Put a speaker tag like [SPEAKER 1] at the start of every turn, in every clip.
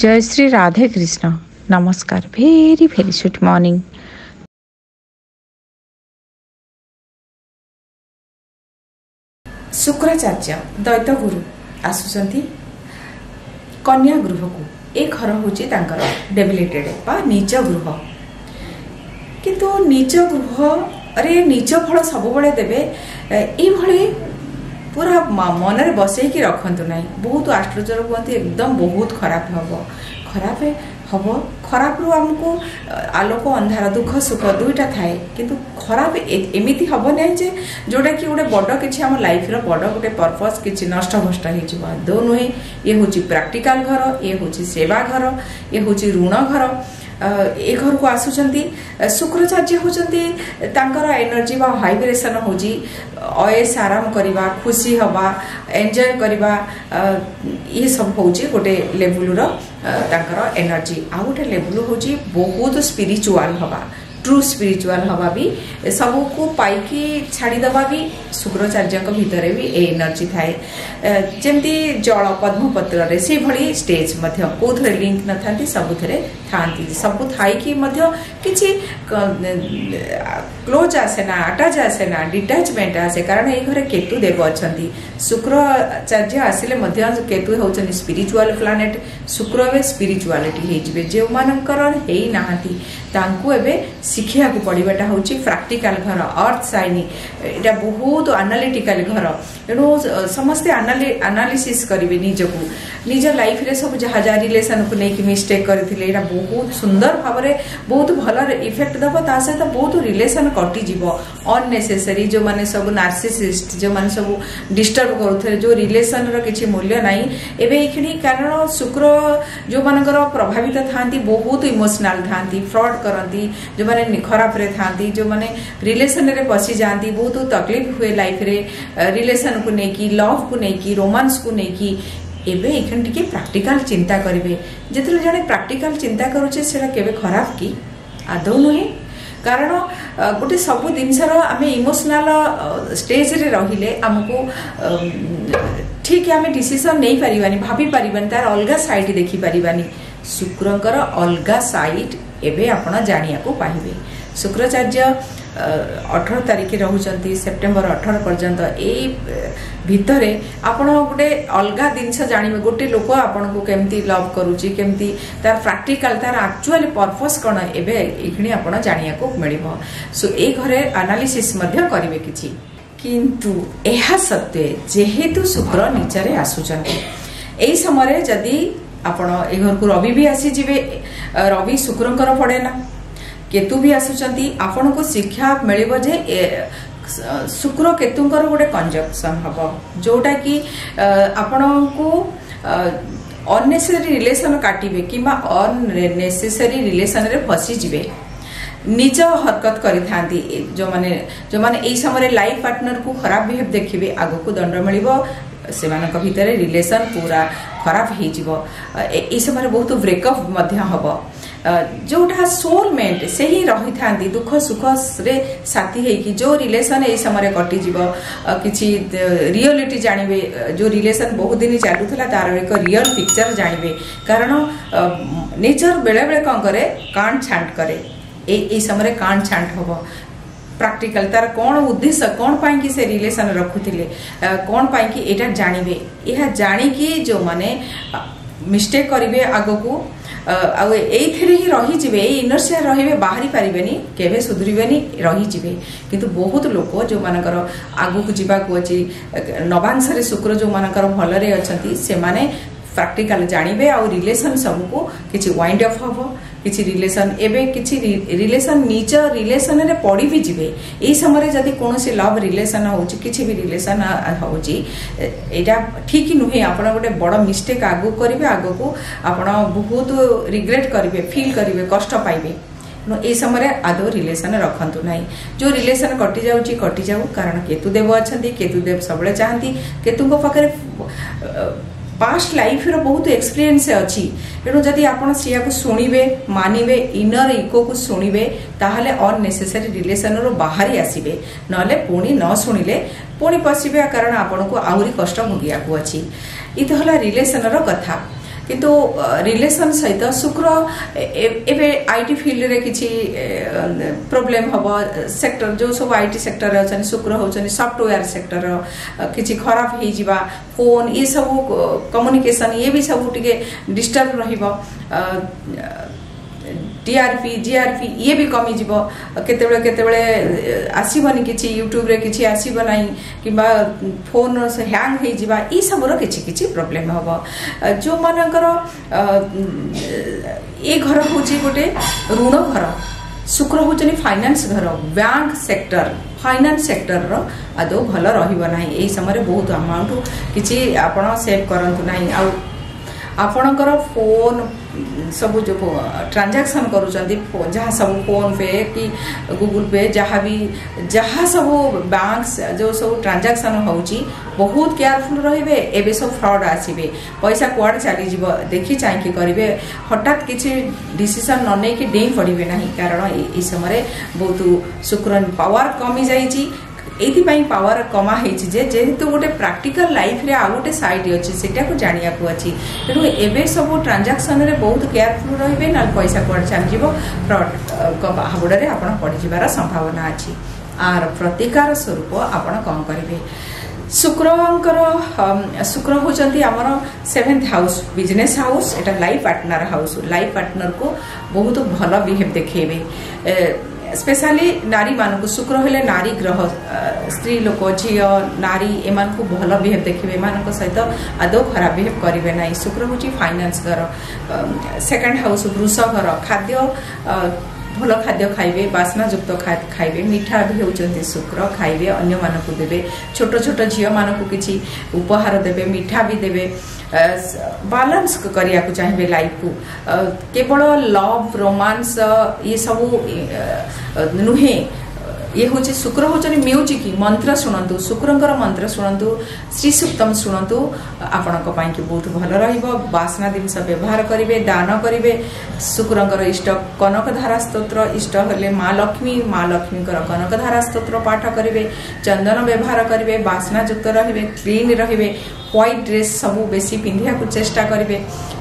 [SPEAKER 1] जय श्री राधे कृष्ण। नमस्कार। Very very sweet morning.
[SPEAKER 2] Shukracharya दैत गुरु आसुचंती कन्या गृह को ए घर हूँ डेबिलिटेड बा नीच गृह किंतु नीच गृह अरे नीच फल सब बड़े देवे ये पूरा मन बसईक रखतु ना। बहुत आश्चर्य कहते एकदम बहुत खराब हम खराब रु आमको आलोक अंधार दुख सुख दुईटा थाए किंतु खराब एमती हम ना जोटा कि गोटे बड़ कि आम लाइफ बड़ गोटे पर्पस कि नष्ट भष्ट हो नुहे। ये हूँ प्रैक्टिकल घर, ये हूँ सेवा घर, ये हूँ ऋण घर। ए घर को आसुचंती शुक्राचार्य होचंती तांकर एनर्जी बा वाइब्रेशन होजी अयस आराम करवा, खुशी हवा, एंजॉय करवा, ये सब होची गोटे लेवल रो तांकर एनर्जी। आ गोटे लेवल होची बहुत स्पिरिचुअल हवा, ट्रू स्पिरिचुअल हवा भी सब को पाइकी छाड़ी दबा भी शुक्राचार्य भितर भी एनर्जी थाए। जमती जल पद्मपत्र रे से भली स्टेज मध्य कोथरे लिंक न थांती सबुथरे थांती सबु थाई कि मध्य किछि क्लोज आसे ना, अटैच आसे ना, डिटैचमेंट आसे। कारण ए घरे केतु देव अछंती। शुक्राचार्य आसिले मध्य केतु होचनी स्पिरिचुअल प्लैनेट। शुक्र ए स्पिरिचुअलिटी हे जिवे जे मानकर हेई नाहंती तांको एबे शिखिया को पड़ाटा हूँ प्रैक्टिकल घर, अर्थ साइनी। एटा बहुत एनालिटिकल घर। तेणु समस्ते एनालिसिस करेंगे निजको, निज लाइफ रे सब जहाँ जहाँ रिलेशन को लेकिन मिस्टेक करते बहुत सुंदर भाव में बहुत भल इफेक्ट दब। ता सहित बहुत रिलेशन कटिज अननेसेसरी जो माने सब नार्सिसिस्ट जो माने सब डिस्टर्ब करुथे जो रिलेशन रो किछि मूल्य नाही एबे एखिनी। कारण शुक्र जो मानकर प्रभावित थांती बहुत इमोशनल थांती, फ्रॉड करती, जो माने खराब रे थांती, जो माने रिलेशन रे पसी जाती, बहुत तकलीफ हुए लाइफ रे रिलेशन को नेकी, लव को नेकी, रोमांस को नेकी। एबे एखन टिके प्रैक्टिकल चिंता करिवे। जेतले जने प्रैक्टिकल चिंता करूचे सेरा केबे खराब की आदौ नुहे। कारण गोटे सब जिनसर आम इमोशनल स्टेज रे रहिले आमको ठीक आम डिसीजन नहीं पारिबानी, भाभी पारिबानी, तार अलगा साइड देखि पारिबानी। शुक्रंकर अलगा साइड एबे आपण जानिया को पाइबे। शुक्राचार्य 18 तारिख रहउचंती सेप्टेम्बर 18 पर्यंत ए भितरे आपण गोटे अलगा जिनस जानिबे। गोटे लोक आपण को केमती लव करूची, केमती तार प्रैक्टिकल तार एक्चुअली पर्पस कोन एबे एखणी आपण जानिया को मिलिबो। सो ए घरे एनालिसिस मध्य करिवे किछि। किंतु एहा सत्य जेहेतु शुक्र नीचरे आसुचंती एई समय जदी आपण ए घर को रवि भी आसी जिवे, रवि शुक्रंकर पड़े ना, केतु भी आसुचंती आपण को शिक्षा मिलिबो जे शुक्र केतुंकर गोटे कंजक्शन हबो जोटा कि आपण को अननेसेसरी रिलेशन काटिबे किबा अननेसेसरी रिलेशन रे फसी जिवे, निज हरकत करि थांती। जो माने एई समय लाइफ पार्टनर को खराब बिहेव देखिबे, आगो को दंड मिलिबो, सेमानक भितरे रिलेशन पूरा खराब हो जिवो। ए समय बहुत ब्रेकअप मध्य हबो। जोटा सोलमेट से ही रही थांती दुख सुख रे साथी है कि जो रिलेशन ए समय कटि जिवो। किछि रियलिटी जानिबे, जो रिलेशन बहुत दिन चालुथला तार एक रियल पिक्चर जानिबे। कारण नेचर बेले बेले कौन करे कांड छांट करे। ए समय कांड छांट हबो। प्रैक्टिकल तार कौन उद्देश्य कौन पाई कि से रिलेशन रखुथिले, कौन पाई कि एटा जानिबे। एहा जानि कि जो माने मिस्टेक करिवे आगो को एइथिरे ही रही जिवे, इनर्शिया रहिबे, बाहरी पारिबेनी, केबे सुधरिबेनी, रही जिवे। किंतु बहुत लोक जो मानकर आगो को जिबा को अछि नवांश रे शुक्र जो मानकर भलरे अछंती से माने प्रैक्टिकल जानिबे आ रिलेशन सब को किछि वाइंड अप हबो। किछि रिलेशन एबे किछि रिलेशन नीच रिलेशन रे पड़ी भी जिवे। एई समय जदी कोनोसी लव रिलेशन होछि, किछि भी रिलेशन होछि, एटा ठीक नुहे। आपण गोटे बड़ मिस्टेक आगो करिवे, आगो को आपण बहुत रिग्रेट करिवे, फील करिवे, कष्ट पाइबे। ए समय आदौ रिलेशन रखंतु नाही। जो रिलेशन कटि जाऊ कारण केतु देव अछंती। केतु देव सबले चाहंती, केतुको पाखरे पास्ट लाइफ रो बहुत एक्सपीरियंस अच्छी। तेणु जदि आपण सिया को सुनिबे, मानिबे, इनर इको को सुनिबे, ताहले अननेसेसरी रिलेशन रो बाहरी आसीबे। नले पुणी न सुनिले पुणी पसिबे, कारण आपण को आहुरी कष्ट भोगिया को अछि। इ तो हला रिलेशन रो कथा। किंतु रिलेशन सहित शुक्र एबे आईटी फील्ड रे किछि प्रॉब्लम हबो सेक्टर जो सब आईटी सेक्टर रे अछन शुक्र होछन सॉफ्टवेयर सेक्टर किछि खराब हे जिबा फोन ये सब कम्युनिकेशन ये भी सब टिके डिस्टर्ब रहिबो टीआरपी जीआरपी ये भी कमी जीवो केतेबेले आसीबनी किछि यूट्यूब रे किछि आसीबो नाही किबा फोन से हैंग हे जिबा ई सब रो किछि प्रॉब्लम हबो जो मानकर ए घर होची गोटे ऋण घर शुक्र होचनी फाइनेंस घर बैंक सेक्टर फाइनेंस सेक्टर रो आदो भल रहिबो नाही एई समय रे बहुत अमाउंट किछि आपण सेव करंतु नाही आ आपणकर फोन सब जो ट्रांजैक्शन करूचंदी जहाँ सब फोन पे कि गूगल पे जहाँ सब बैंक जो सब ट्रांजैक्शन होची बहुत केयरफुल रहिबे एबे सब फ्रॉड आसीबे पैसा कुआड चली जीवो देखि चाहि करिवे हठात किछि डिसीजन न नै कि डेई पड़िबे नाही कारण ई समय बहुत शुक्र पावर कमी जाईची एथि पई पावर कमा हेछि जे जेहेतु गोटे प्रैक्टिकल लाइफ रे आ गोटे साइड अछि सेटा को जानिया को अछि तेनु एबे सब ट्रांजैक्शन रे बहुत केयरफुल रहिबे न पैसा कोड चल जीवो फ्रॉड को हाबुडा रे आपण पड़ी जिबार संभावना अछि आर प्रतिकार स्वरूप आपण कोन करिवे शुक्र होचंती हमर 7th हाउस बिजनेस हाउस एटा लाइफ पार्टनर को बहुत भलो बिहेव देखेबे स्पेशली नारी मान शुक्र हेले नारी ग्रह स्त्री लोक झील नारी एमान को भल बिहेव देखिए एमान सहित आदौ खराब बिहेव करेंगे ना शुक्र हूँ फाइनेंस घर 2nd हाउस वृष घर खाद्य भल खाद्य खाइबे बासना युक्त खाइबे मीठा भी होचंती शुक्र खाइबे अन्य मानक देबे छोट छोट झियो मानक किछि उपहार देबे मीठा भी देबे बैलेंस करिया को चाहिए लाइफ को केवल लव रोमांस ये सब नुहे ये हूँ शुक्र हूँ म्यूजिक मंत्र शुणु शुक्रंकर मंत्र शुणु श्री सूक्तम शुणु आपण की बहुत भल रसना जिनस व्यवहार करेंगे दान करेंगे शुक्रंकर इष्ट कनकधारा स्तोत्र इष्ट हेले माँ लक्ष्मी कनकधारा स्तोत्र पाठ करेंगे चंदन व्यवहार करेंगे बासना युक्त रे क्लीन रे व्हाइट ड्रेस सबू बेसी पिंधिया को चेष्टा करेंगे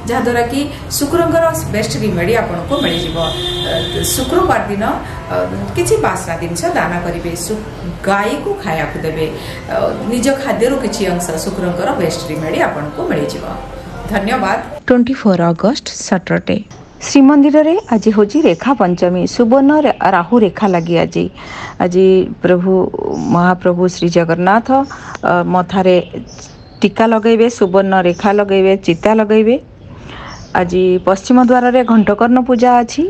[SPEAKER 2] जहाद्वारा कि शुक्रंकर बेस्ट रिमेडी आपन को मिल जाव शुक्रवार दिन किसी बासना जिनस दान करेंगे गाय को खाया को देवे निज खाद्य किसी अंश शुक्रंकर बेस्ट रिमेडी आपन को मिल जाव धन्यवाद
[SPEAKER 1] 24 अगस्त सैटरडे
[SPEAKER 3] श्रीमंदिर रे आज हूँ रेखा पंचमी सुवर्ण राहु रेखा लगी आज प्रभु महाप्रभु श्री जगन्नाथ मथारे टीका लगेबे सुवर्ण रेखा लगेबे चिता लगेबे आज पश्चिम द्वार रे घंटकर्ण पूजा अछि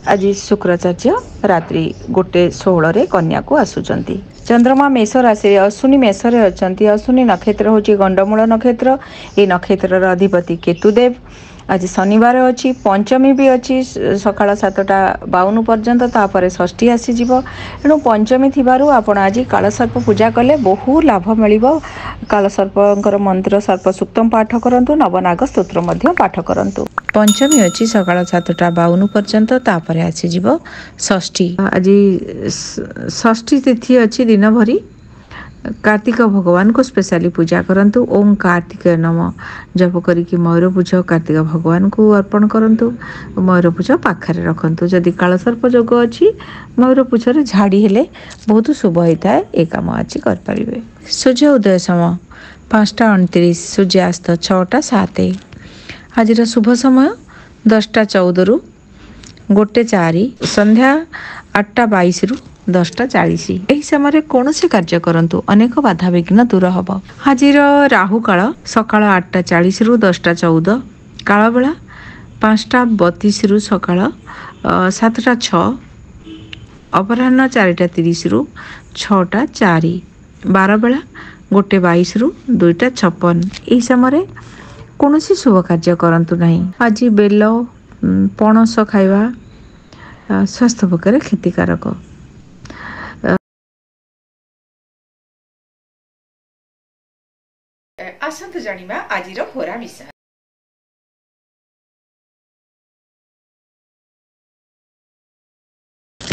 [SPEAKER 3] आज शुक्राचार्य रात्रि 1:16 रे कन्या को आसुचंती चंद्रमा मेष राशि अश्विनी मेष रे अछंती अश्विनी नक्षत्र होची गंडमूल नक्षत्र ए नक्षत्र रा अधिपति केतुदेव आज शनिवार अच्छी पंचमी भी अच्छी सकाळ 7:52 पर्यंत तापर षष्ठी आसी जीवो एणु पंचमी थिबारु आपण आज कालसर्प पूजा कले बहु लाभ मिलिबो कालसर्पंकर मंत्र सर्प सूक्तम पाठ करंतु नवनाग स्तोत्र मध्य पाठ करंतु
[SPEAKER 1] पंचमी अच्छी सकाळ 7:52 पर्यंत तापर आसी जीवो षष्ठी आज षष्ठी तिथि अच्छी दिन भरी कार्तिक भगवान को स्पेशली पूजा करंतु ओम कार्तिक नम जप करिकी मयूरभुज कार्तिक भगवान को अर्पण करंतु मयूरभुज पाखरे रखंतु जदि कालसर्प जोग अछि मयूरभुज रे झाड़ी हेले बहुत शुभ होता है ए काम आज कर परिबे सूर्य उदय समय 5:29 सूर्यास्त 6:07 आज शुभ समय 10:14 रु 1:04 संध्या 8:22 रु 10:40 एही समय कौन से कार्य करंतु अनेक बाधा विघ्न दूर हम आज राहु काल सकाळ 8:40 रु 10:14 काल बेला 5:32 रु सकाळ 7:06 अपराह्न 4:30 रु 6:04 12 बेला 1:22 रु 2:56 एही समय कौन से शुभ कार्य करंतु नहीं आज बेल पणस खाइबा स्वास्थ्य पक्षे क्षतिकारक
[SPEAKER 2] आसंतु जानिबा आजिर होरा विषय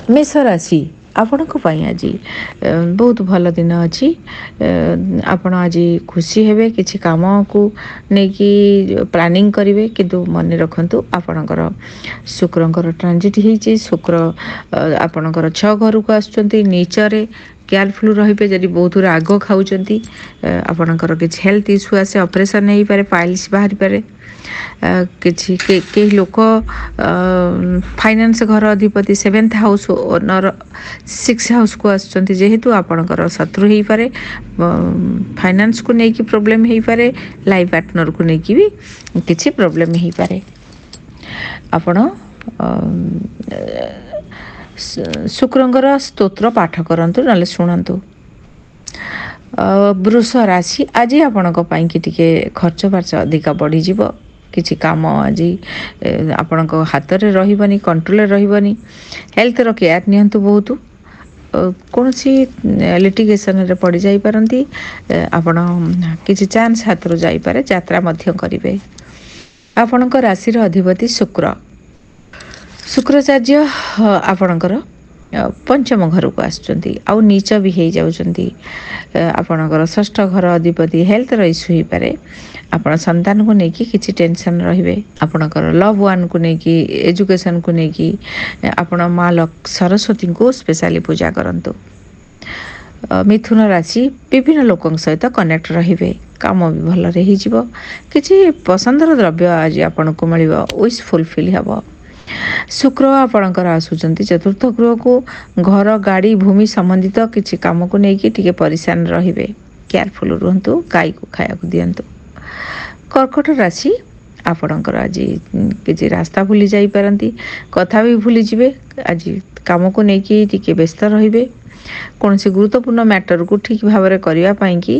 [SPEAKER 1] मेष राशि ଆପଣଙ୍କ ପାଇଁ ଆଜି ବହୁତ ଭଲ ଦିନ ଅଛି। ଆପଣ ଆଜି ଖୁସି ହେବେ, କିଛି କାମକୁ ନେଇକି ପ୍ଲାନିଂ କରିବେ, କିନ୍ତୁ ମନେ ରଖନ୍ତୁ ଆପଣଙ୍କର ଶୁକ୍ରଙ୍କର ଟ୍ରାନଜିଟ୍ ହେଇଛି। ଶୁକ୍ର ଆପଣଙ୍କର 6 ଘରକୁ ଆସୁଛନ୍ତି ନିଚରେ। କେୟାରଫୁଲ୍ ରହିବେ। ଯଦି ବହୁତ ରାଗ ଖାଉଛନ୍ତି ଆପଣଙ୍କର କିଛି ହେଲ୍ଥ ଇସ୍ୟୁ ଆସେ, ଅପରେସନ୍ ହେଇପାରେ, ପାଇଲ୍ସ ବାହାରିପାରେ। କିଛି କେହି ଲୋକ ଫାଇନାନ୍ସ ଘର ଅଧିପତି 7th ହାଉସ୍ ଓନର 6 ହାଉସ୍କୁ ଆସୁଛନ୍ତି, ଯେହେତୁ ଆପଣଙ୍କର ଶତ୍ରୁ ହେଇପାରେ, ଫାଇନାନ୍ସକୁ ନେଇକି ପ୍ରୋବ୍ଲେମ୍ ହେଇପାରେ, ଲାଇଫ୍ ପାର୍ଟନରକୁ ନେଇକି ବି କିଛି ପ୍ରୋବ୍ଲେମ୍ ହେଇପାରେ। ଆପଣ ଶୁକ୍ରଙ୍କର ସ୍ତୋତ୍ର ପାଠ କରନ୍ତୁ, ନହେଲେ ଶୁଣନ୍ତୁ। ବୃଷ ରାଶି, ଆଜି ଆପଣଙ୍କ ପାଇଁକି ଟିକେ ଖର୍ଚ୍ଚ ବାର୍ଚ୍ଚ ଅଧିକା ବଢ଼ିଯିବ। କିଛି କାମ ଆଜି ଆପଣଙ୍କ ହାତରେ ରହିବନି, କଣ୍ଟ୍ରୋଲରେ ରହିବନି। ହେଲ୍ଥର କେୟାର ନିଅନ୍ତୁ ବହୁତ। କୌଣସି ଲିଟିଗେସନରେ ପଡ଼ିଯାଇପାରନ୍ତି। ଆପଣ କିଛି ଚାନ୍ସ ହାତରୁ ଯାଇପାରେ, ଯାତ୍ରା ମଧ୍ୟ କରିବେ। ଆପଣଙ୍କ ରାଶିର ଅଧିପତି ଶୁକ୍ର। ଶୁକ୍ରାଚାର୍ଯ୍ୟ ଆପଣଙ୍କର ପଞ୍ଚମ ଘରକୁ ଆସୁଛନ୍ତି, ଆଉ ନିଚ ବି ହେଇଯାଉଛନ୍ତି। ଆପଣଙ୍କର ଷଷ୍ଠ ଘର ଅଧିପତି ହେଲ୍ଥର ଇସ୍ୟୁ ହେଇପାରେ। ଆପଣ ସନ୍ତାନକୁ ନେଇକି କିଛି ଟେନସନ୍ ରହିବେ। ଆପଣଙ୍କର ଲଭ୍ ୱାନ୍କୁ ନେଇକି, ଏଜୁକେସନ୍କୁ ନେଇକି ଆପଣ ମା ସରସ୍ୱତୀଙ୍କୁ ସ୍ପେଶାଲି ପୂଜା କରନ୍ତୁ। ମିଥୁନ ରାଶି, ବିଭିନ୍ନ ଲୋକଙ୍କ ସହିତ କନେକ୍ଟ ରହିବେ, କାମ ବି ଭଲରେ ହେଇଯିବ। କିଛି ପସନ୍ଦର ଦ୍ରବ୍ୟ ଆଜି ଆପଣଙ୍କୁ ମିଳିବ, ୱିଶ୍ ଫୁଲଫିଲ୍ ହେବ। ଶୁକ୍ର ଆପଣଙ୍କର ଆସୁଛନ୍ତି ଚତୁର୍ଥ ଗୃହକୁ। ଘର, ଗାଡ଼ି, ଭୂମି ସମ୍ବନ୍ଧିତ କିଛି କାମକୁ ନେଇକି ଟିକେ ପରିଶାନ ରହିବେ। କେୟାରଫୁଲ୍ ରୁହନ୍ତୁ, ଗାଈକୁ ଖାଇବାକୁ ଦିଅନ୍ତୁ। କର୍କଟ ରାଶି, ଆପଣଙ୍କର ଆଜି କିଛି ରାସ୍ତା ଭୁଲି ଯାଇପାରନ୍ତି, କଥା ବି ଭୁଲିଯିବେ। ଆଜି କାମକୁ ନେଇକି ଟିକେ ବ୍ୟସ୍ତ ରହିବେ। କୌଣସି ଗୁରୁତ୍ୱପୂର୍ଣ୍ଣ ମ୍ୟାଟରକୁ ଠିକ୍ ଭାବରେ କରିବା ପାଇଁକି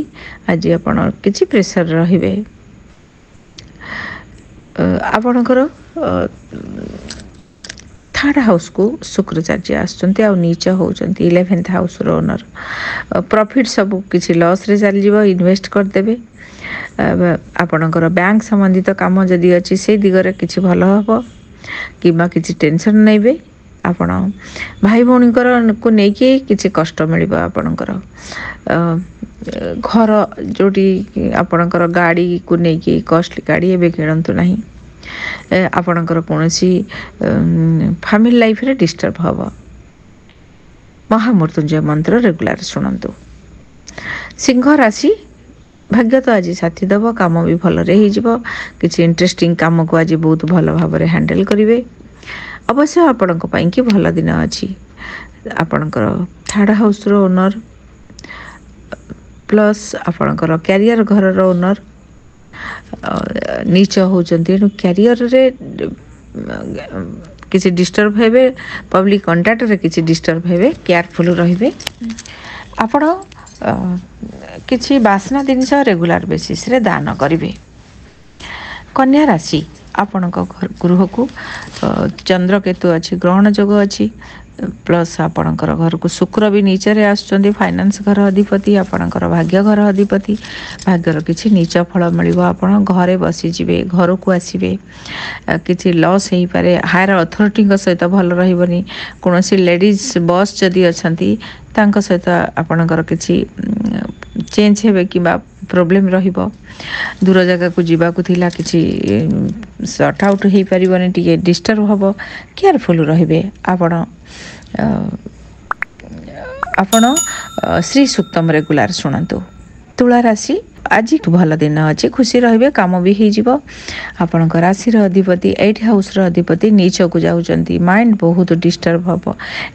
[SPEAKER 1] ଆଜି ଆପଣ କିଛି ପ୍ରେସର ରହିବେ। ଆପଣଙ୍କର 3rd ହାଉସ୍କୁ ଶୁକ୍ରାଚାର୍ଯ୍ୟ ଆସୁଛନ୍ତି, ଆଉ ନିଚ ହେଉଛନ୍ତି 11th ହାଉସ୍ର ଓନର। ପ୍ରଫିଟ୍ ସବୁ କିଛି ଲସ୍ରେ ଚାଲିଯିବ, ଇନଭେଷ୍ଟ କରିଦେବେ। ଆପଣଙ୍କର ବ୍ୟାଙ୍କ ସମ୍ବନ୍ଧିତ କାମ ଯଦି ଅଛି ସେଇ ଦିଗରେ କିଛି ଭଲ ହେବ, କିମ୍ବା କିଛି ଟେନସନ୍ ନେବେ। ଆପଣ ଭାଇ ଭଉଣୀଙ୍କୁ ନେଇକି କିଛି କଷ୍ଟ ମିଳିବ। ଆପଣଙ୍କର ଘର, ଯେଉଁଠି ଆପଣଙ୍କର ଗାଡ଼ିକୁ ନେଇକି କଷ୍ଟଲି ଗାଡ଼ି ଏବେ କିଣନ୍ତୁ ନାହିଁ। ଆପଣଙ୍କର କୌଣସି ଫ୍ୟାମିଲି ଲାଇଫରେ ଡିଷ୍ଟର୍ବ ହେବ। ମହାମୃତ୍ୟୁଞ୍ଜୟ ମନ୍ତ୍ର ରେଗୁଲାର ଶୁଣନ୍ତୁ। ସିଂହ ରାଶି, ଭାଗ୍ୟ ତ ଆଜି ସାଥି ଦେବ, କାମ ବି ଭଲରେ ହେଇଯିବ। କିଛି ଇଣ୍ଟରେଷ୍ଟିଂ କାମକୁ ଆଜି ବହୁତ ଭଲ ଭାବରେ ହ୍ୟାଣ୍ଡେଲ୍ କରିବେ। ଅବଶ୍ୟ ଆପଣଙ୍କ ପାଇଁକି ଭଲ ଦିନ ଅଛି। ଆପଣଙ୍କର 3rd ହାଉସ୍ର ଓନର ପ୍ଲସ୍ ଆପଣଙ୍କର କ୍ୟାରିୟର ଘରର ଓନର ନିଚ ହେଉଛନ୍ତି, ତେଣୁ କ୍ୟାରିୟରରେ କିଛି ଡିଷ୍ଟର୍ବ ହେବେ, ପବ୍ଲିକ୍ କଣ୍ଟାକ୍ଟରେ କିଛି ଡିଷ୍ଟର୍ବ ହେବେ, କେୟାରଫୁଲ୍ ରହିବେ। ଆପଣ କିଛି ବାସ୍ନା ଜିନିଷ ରେଗୁଲାର ବେସିସ୍ରେ ଦାନ କରିବେ। କନ୍ୟା ରାଶି, ଆପଣଙ୍କ ଗୃହକୁ ଚନ୍ଦ୍ରକେତୁ ଅଛି, ଗ୍ରହଣ ଯୋଗ ଅଛି, ପ୍ଲସ୍ ଆପଣଙ୍କର ଘରକୁ ଶୁକ୍ର ବି ନିଚରେ ଆସୁଛନ୍ତି, ଫାଇନାନ୍ସ ଘର ଅଧିପତି, ଆପଣଙ୍କର ଭାଗ୍ୟ ଘର ଅଧିପତି। ଭାଗ୍ୟର କିଛି ନିଚ ଫଳ ମିଳିବ। ଆପଣ ଘରେ ବସିଯିବେ, ଘରକୁ ଆସିବେ। କିଛି ଲସ୍ ହେଇପାରେ, ହାୟର ଅଥରିଟିଙ୍କ ସହିତ ଭଲ ରହିବନି। କୌଣସି ଲେଡ଼ିଜ୍ ବସ୍ ଯଦି ଅଛନ୍ତି ତାଙ୍କ ସହିତ ଆପଣଙ୍କର କିଛି ଚେଞ୍ଜ ହେବେ, କିମ୍ବା ପ୍ରୋବ୍ଲେମ୍ ରହିବ। ଦୂର ଜାଗାକୁ ଯିବାକୁ ଥିଲା, କିଛି ସର୍ଟ ଆଉଟ୍ ହେଇପାରିବନି, ଟିକେ ଡିଷ୍ଟର୍ବ ହେବ। କେୟାରଫୁଲ୍ ରହିବେ। ଆପଣ ଶ୍ରୀ ସୁକ୍ତମ ରେଗୁଲାର ଶୁଣନ୍ତୁ। ତୁଳା ରାଶି, ଆଜି ଭଲ ଦିନ ଅଛି, ଖୁସି ରହିବେ, କାମ ବି ହେଇଯିବ। ଆପଣଙ୍କ ରାଶିର ଅଧିପତି 8th ହାଉସ୍ର ଅଧିପତି ନିଚକୁ ଯାଉଛନ୍ତି। ମାଇଣ୍ଡ ବହୁତ ଡିଷ୍ଟର୍ବ ହେବ,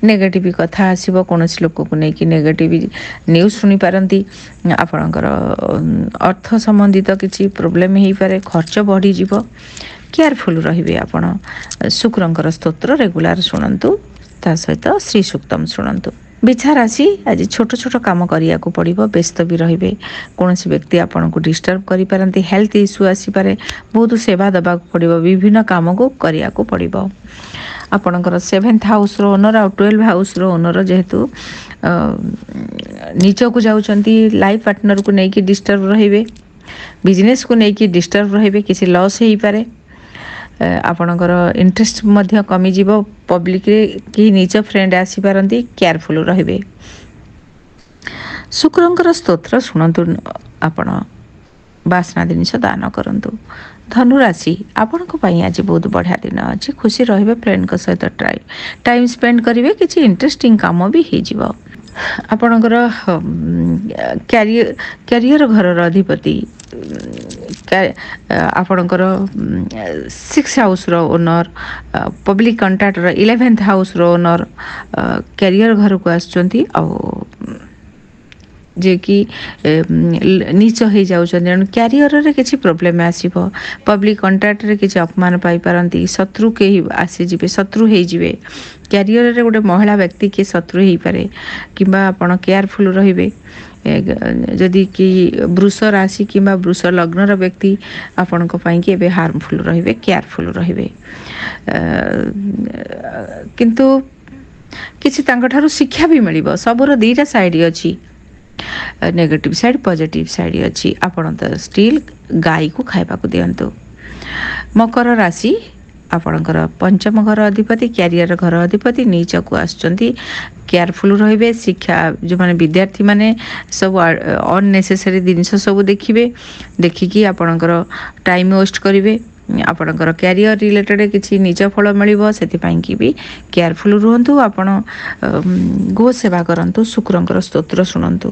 [SPEAKER 1] ନେଗେଟିଭ୍ କଥା ଆସିବ, କୌଣସି ଲୋକକୁ ନେଇକି ନେଗେଟିଭ୍ ନ୍ୟୁଜ୍ ଶୁଣିପାରନ୍ତି। ଆପଣଙ୍କର ଅର୍ଥ ସମ୍ବନ୍ଧିତ କିଛି ପ୍ରୋବ୍ଲେମ୍ ହେଇପାରେ, ଖର୍ଚ୍ଚ ବଢ଼ିଯିବ। କେୟାରଫୁଲ୍ ରହିବେ। ଆପଣ ଶୁକ୍ରଙ୍କର ସ୍ତୋତ୍ର ରେଗୁଲାର ଶୁଣନ୍ତୁ, ତା ସହିତ ଶ୍ରୀ ସୁକ୍ତମ ଶୁଣନ୍ତୁ। ବିଛା ରାଶି, ଆଜି ଛୋଟ ଛୋଟ କାମ କରିବାକୁ ପଡ଼ିବ, ବ୍ୟସ୍ତ ବି ରହିବେ। କୌଣସି ବ୍ୟକ୍ତି ଆପଣଙ୍କୁ ଡିଷ୍ଟର୍ବ କରିପାରନ୍ତି, ହେଲ୍ଥ ଇସ୍ୟୁ ଆସିପାରେ, ବହୁତ ସେବା ଦେବାକୁ ପଡ଼ିବ, ବିଭିନ୍ନ କାମକୁ କରିବାକୁ ପଡ଼ିବ। ଆପଣଙ୍କର 7th ହାଉସ୍ର ଓନର ଆଉ 12th ହାଉସ୍ର ଓନର ଯେହେତୁ ନିଚକୁ ଯାଉଛନ୍ତି, ଲାଇଫ୍ ପାର୍ଟନରକୁ ନେଇକି ଡିଷ୍ଟର୍ବ ରହିବେ, ବିଜନେସ୍କୁ ନେଇକି ଡିଷ୍ଟର୍ବ ରହିବେ, କିଛି ଲସ୍ ହେଇପାରେ। ଆପଣଙ୍କର ଇଣ୍ଟରେଷ୍ଟ ମଧ୍ୟ କମିଯିବ। ପବ୍ଲିକରେ କି ନିଜ ଫ୍ରେଣ୍ଡ ଆସିପାରନ୍ତି, କେୟାରଫୁଲ୍ ରହିବେ। ଶୁକ୍ରଙ୍କର ସ୍ତୋତ୍ର ଶୁଣନ୍ତୁ, ଆପଣ ବାସ୍ନା ଜିନିଷ ଦାନ କରନ୍ତୁ। ଧନୁରାଶି, ଆପଣଙ୍କ ପାଇଁ ଆଜି ବହୁତ ବଢ଼ିଆ ଦିନ ଅଛି। ଖୁସି ରହିବେ, ଫ୍ରେଣ୍ଡଙ୍କ ସହିତ ଟାଇମ୍ ସ୍ପେଣ୍ଡ କରିବେ, କିଛି ଇଣ୍ଟରେଷ୍ଟିଂ କାମ ବି ହେଇଯିବ। ଆପଣଙ୍କର କ୍ୟାରିୟର ଘରର ଅଧିପତି ଆପଣଙ୍କର 6th ହାଉସ୍ର ଓନର, ପବ୍ଲିକ୍ କଣ୍ଟ୍ରାକ୍ଟର 11th ହାଉସ୍ର ଓନର କ୍ୟାରିୟର ଘରକୁ ଆସୁଛନ୍ତି, ଆଉ ଯିଏକି ନିଚ ହେଇଯାଉଛନ୍ତି। ତେଣୁ କ୍ୟାରିୟରରେ କିଛି ପ୍ରୋବ୍ଲେମ୍ ଆସିବ। ପବ୍ଲିକ୍ କଣ୍ଟ୍ରାକ୍ଟରେ କିଛି ଅପମାନ ପାଇପାରନ୍ତି। ଶତ୍ରୁ କେହି ଆସିଯିବେ, ଶତ୍ରୁ ହେଇଯିବେ। କ୍ୟାରିୟରରେ ଗୋଟେ ମହିଳା ବ୍ୟକ୍ତି କିଏ ଶତ୍ରୁ ହେଇପାରେ, କିମ୍ବା ଆପଣ କେୟାରଫୁଲ୍ ରହିବେ। ଯଦି କି ବୃଷ ରାଶି କିମ୍ବା ବୃଷ ଲଗ୍ନର ବ୍ୟକ୍ତି ଆପଣଙ୍କ ପାଇଁକି ଏବେ ହାର୍ମଫୁଲ୍ ରହିବେ, କେୟାରଫୁଲ୍ ରହିବେ। କିନ୍ତୁ କିଛି ତାଙ୍କଠାରୁ ଶିକ୍ଷା ବି ମିଳିବ। ସବୁର ଦୁଇଟା ସାଇଡ଼୍ ଅଛି, ନେଗେଟିଭ୍ ସାଇଡ଼୍, ପଜିଟିଭ୍ ସାଇଡ଼୍ ଅଛି। ଆପଣ ତ ଷ୍ଟିଲ୍ ଗାଈକୁ ଖାଇବାକୁ ଦିଅନ୍ତୁ। ମକର ରାଶି, ଆପଣଙ୍କର ପଞ୍ଚମ ଘର ଅଧିପତି, କ୍ୟାରିୟର ଘର ଅଧିପତି ନିଚକୁ ଆସୁଛନ୍ତି, କେୟାରଫୁଲ୍ ରହିବେ। ଶିକ୍ଷା, ଯେଉଁମାନେ ବିଦ୍ୟାର୍ଥୀମାନେ ସବୁ ଅନନେସେସାରୀ ଜିନିଷ ସବୁ ଦେଖିବେ, ଦେଖିକି ଆପଣଙ୍କର ଟାଇମ୍ ୱେଷ୍ଟ କରିବେ। ଆପଣଙ୍କର କ୍ୟାରିୟର ରିଲେଟେଡ଼୍ କିଛି ନିଜ ଫଳ ମିଳିବ, ସେଥିପାଇଁକି ବି କେୟାରଫୁଲ୍ ରୁହନ୍ତୁ। ଆପଣ ଗୋ ସେବା କରନ୍ତୁ, ଶୁକ୍ରଙ୍କର ସ୍ତୋତ୍ର ଶୁଣନ୍ତୁ।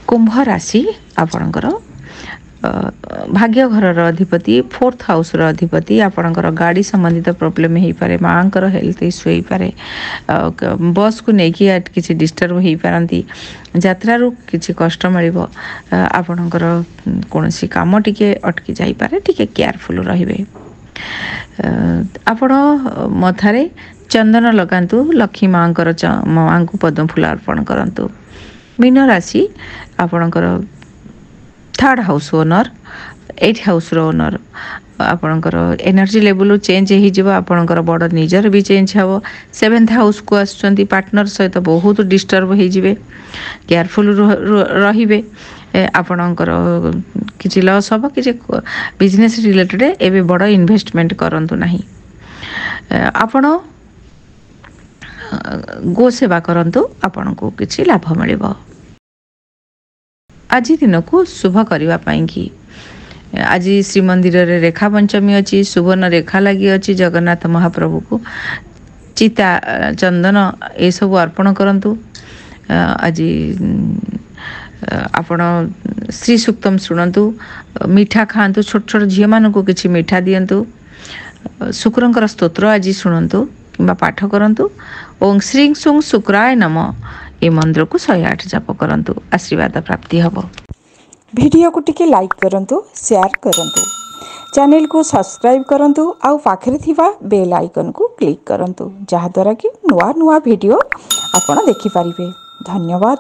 [SPEAKER 1] କୁମ୍ଭ ରାଶି, ଆପଣଙ୍କର ଭାଗ୍ୟ ଘରର ଅଧିପତି, 4th ହାଉସ୍ର ଅଧିପତି। ଆପଣଙ୍କର ଗାଡ଼ି ସମ୍ବନ୍ଧିତ ପ୍ରୋବ୍ଲେମ୍ ହେଇପାରେ, ମାଆଙ୍କର ହେଲ୍ଥ ଇସ୍ୟୁ ହେଇପାରେ, ବସ୍କୁ ନେଇକି କିଛି ଡିଷ୍ଟର୍ବ ହେଇପାରନ୍ତି, ଯାତ୍ରାରୁ କିଛି କଷ୍ଟ ମିଳିବ, ଆପଣଙ୍କର କୌଣସି କାମ ଟିକେ ଅଟକି ଯାଇପାରେ, ଟିକେ କେୟାରଫୁଲ୍ ରହିବେ। ଆପଣ ମଥାରେ ଚନ୍ଦନ ଲଗାନ୍ତୁ, ଲକ୍ଷ୍ମୀ ମାଆଙ୍କୁ ପଦ୍ମଫୁଲ ଅର୍ପଣ କରନ୍ତୁ। ମୀନ ରାଶି, ଆପଣଙ୍କର 3rd ହାଉସ୍ ଓନର, 8th ହାଉସ୍ର ଓନର, ଆପଣଙ୍କର ଏନର୍ଜି ଲେଭେଲ୍ ଚେଞ୍ଜ ହେଇଯିବ। ଆପଣଙ୍କର ବଡ଼ ନିଜର ବି ଚେଞ୍ଜ ହେବ। 7th ହାଉସ୍କୁ ଆସୁଛନ୍ତି, ପାର୍ଟନର ସହିତ ବହୁତ ଡିଷ୍ଟର୍ବ ହେଇଯିବେ, କେୟାରଫୁଲ୍ ରହିବେ। ଆପଣଙ୍କର କିଛି ଲସ୍ ହେବ, କିଛି ବିଜନେସ୍ ରିଲେଟେଡ଼୍ ଏବେ ବଡ଼ ଇନଭେଷ୍ଟମେଣ୍ଟ କରନ୍ତୁ ନାହିଁ। ଆପଣ ଗୋ ସେବା କରନ୍ତୁ, ଆପଣଙ୍କୁ କିଛି ଲାଭ ମିଳିବ। ଆଜି ଦିନକୁ ଶୁଭ କରିବା ପାଇଁକି ଆଜି ଶ୍ରୀମନ୍ଦିରରେ ରେଖା ପଞ୍ଚମୀ ଅଛି, ସୁବର୍ଣ୍ଣ ରେଖା ଲାଗି ଅଛି। ଜଗନ୍ନାଥ ମହାପ୍ରଭୁକୁ ଚିତା, ଚନ୍ଦନ ଏସବୁ ଅର୍ପଣ କରନ୍ତୁ। ଆଜି ଆପଣ ଶ୍ରୀ ସୂକ୍ତମ୍ ଶୁଣନ୍ତୁ, ମିଠା ଖାଆନ୍ତୁ, ଛୋଟ ଛୋଟ ଝିଅମାନଙ୍କୁ କିଛି ମିଠା ଦିଅନ୍ତୁ। ଶୁକ୍ରଙ୍କର ସ୍ତୋତ୍ର ଆଜି ଶୁଣନ୍ତୁ କିମ୍ବା ପାଠ କରନ୍ତୁ। ଓଂ ଶ୍ରୀଂ ସୁଂ ଶୁକ୍ରାୟ ନମ, ଏ ମନ୍ତ୍ରକୁ 108 ଜପ କରନ୍ତୁ, ଆଶୀର୍ବାଦ ପ୍ରାପ୍ତି ହେବ।
[SPEAKER 3] ଭିଡ଼ିଓକୁ ଟିକେ ଲାଇକ୍ କରନ୍ତୁ, ସେୟାର କରନ୍ତୁ, ଚ୍ୟାନେଲକୁ ସବସ୍କ୍ରାଇବ୍ କରନ୍ତୁ, ଆଉ ପାଖରେ ଥିବା ବେଲ୍ ଆଇକନ୍କୁ କ୍ଲିକ୍ କରନ୍ତୁ, ଯାହାଦ୍ୱାରା କି ନୂଆ ନୂଆ ଭିଡ଼ିଓ ଆପଣ ଦେଖିପାରିବେ। ଧନ୍ୟବାଦ।